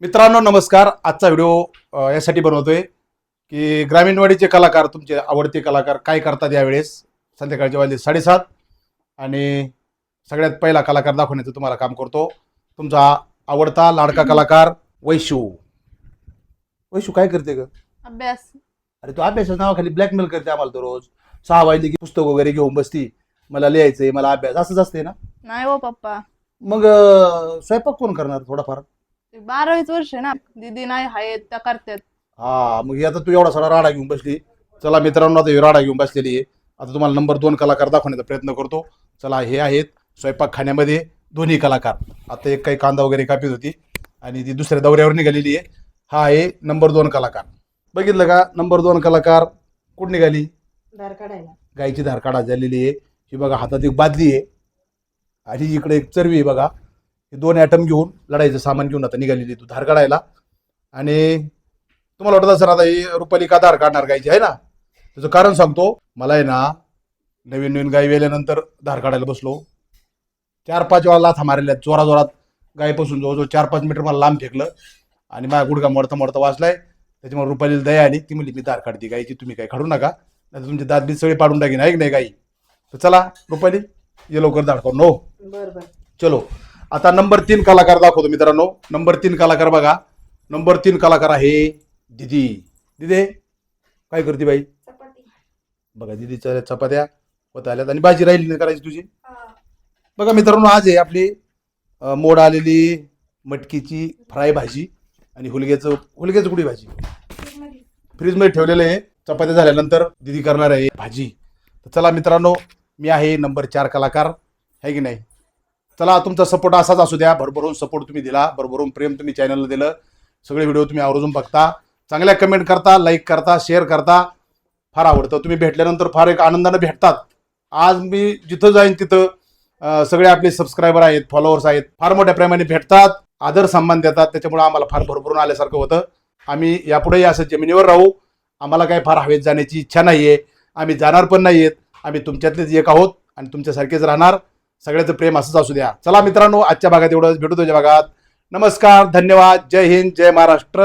मित्रांनो नमस्कार. आजचा व्हिडिओ यासाठी बनवतोय की ग्रामीणवाडीचे कलाकार, तुमचे आवडते कलाकार काय करतात यावेळेस. संध्याकाळचे वाजले 7:30 आणि सगळ्यात पहिला कलाकार दाखवण्याचं तुम्हाला काम करतो तुमचा आवडता लाडका कलाकार वैशू. वैशू काय करते ग? अभ्यास. अरे तू अभ्यासाच्या नावाखाली ब्लॅकमेल करते आम्हाला. तो रोज 6 वाजले की पुस्तक वगैरे घेऊन बसती, मला लिहायचंय, मला अभ्यास, असंच असते ना. नाही हो पप्पा, मग स्वयंपाक कोण करणार थोडाफार? ते 12वीच वर्ष आहे ना, दीदी नाही आहेत त्या करतात. हा, मग आता तू एवढा सारा राडा घेऊन बसली. चला मित्रांनो, आता ही राडा घेऊन बसलेली आहे. आता तुम्हाला नंबर 2 कलाकार दाखवण्याचा प्रयत्न करतो. चला, हे आहेत स्वयंपाक खाण्यामध्ये दोन्ही कलाकार. आता एक काही कांदा वगैरे कापीत होती आणि ती दुसऱ्या दौऱ्यावर निघालेली आहे. हा आहे नंबर 2 कलाकार. बघितलं का, नंबर 2 कलाकार कुठं निघाली? धार काढायला. गायची धार काढा झालेली आहे. ही बघा, हातात एक बादली आहे आणि इकडे एक चरवी आहे बघा. हे 2 ॲटम घेऊन लढायचं सामान घेऊन आता निघालेली तू धार काढायला. आणि तुम्हाला वाटत सर आता ही रुपाली का धार काढणार गायची आहे ना, त्याचं कारण सांगतो. मला आहे ना, नवीन नवीन गाय वेल्यानंतर धार काढायला बसलो, 4-5 वेळा लाथा मारल्या जोरात. गायपासून जवळजवळ 4-5 मीटर मला लांब फेकलं आणि माझा गुडघा मोडता मोडता वाचलाय. त्याच्यामुळे रुपालीला दया आली. ती म्हणली मी धार काढते गायची, तुम्ही काय काढू नका, नाही तुमचे दात बी सगळे पाडून टाकीन, ऐक नाही गाई. तर चला रुपाली, ये लवकर धार काढून. हो बरोबर. चलो, आता नंबर 3 कलाकार दाखवतो मित्रांनो. नंबर 3 कलाकार बघा. नंबर 3 कलाकार आहे दिदी. दिदी काय करते बाई? चपाती. बघा, दिदीच्या चपात्या होत आल्यात आणि भाजी राहिली नाही करायची तुझी. बघा मित्रांनो, आज आहे आपली मोड आलेली मटकीची फ्राय भाजी आणि हुलग्याचं कुडी भाजी फ्रीजमध्ये ठेवलेलं आहे. चपात्या झाल्यानंतर दिदी करणार आहे भाजी. तर चला मित्रांनो, मी आहे नंबर 4 कलाकार, आहे की नाही. चला, तुमचा सपोर्ट असाच असू द्या. भरभरून सपोर्ट तुम्ही दिला, भरभरून प्रेम तुम्ही चॅनलला दिलं. सगळे व्हिडिओ तुम्ही आवर्जून बघता, चांगल्या कमेंट करता, लाईक करता, शेअर करता. फार आवडतं. तुम्ही भेटल्यानंतर फार एक आनंदानं भेटतात. आज मी जिथं जाईन तिथं सगळे आपले सबस्क्रायबर आहेत, फॉलोअर्स आहेत, फार मोठ्या प्रेमाने भेटतात, आदर सन्मान देतात. त्याच्यामुळे आम्हाला फार भरभरून आल्यासारखं होतं. आम्ही यापुढेही असं जमिनीवर राहू. आम्हाला काय फार हवेत जाण्याची इच्छा नाही आहे, आम्ही जाणार पण नाही आहेत. आम्ही तुमच्यातलेच एक आहोत आणि तुमच्यासारखेच राहणार. सगळ्याचं प्रेम असंच असू द्या. चला मित्रांनो, आजच्या भागात एवढंच. भेटू तुझ्या भागात. नमस्कार, धन्यवाद, जय हिंद, जय महाराष्ट्र.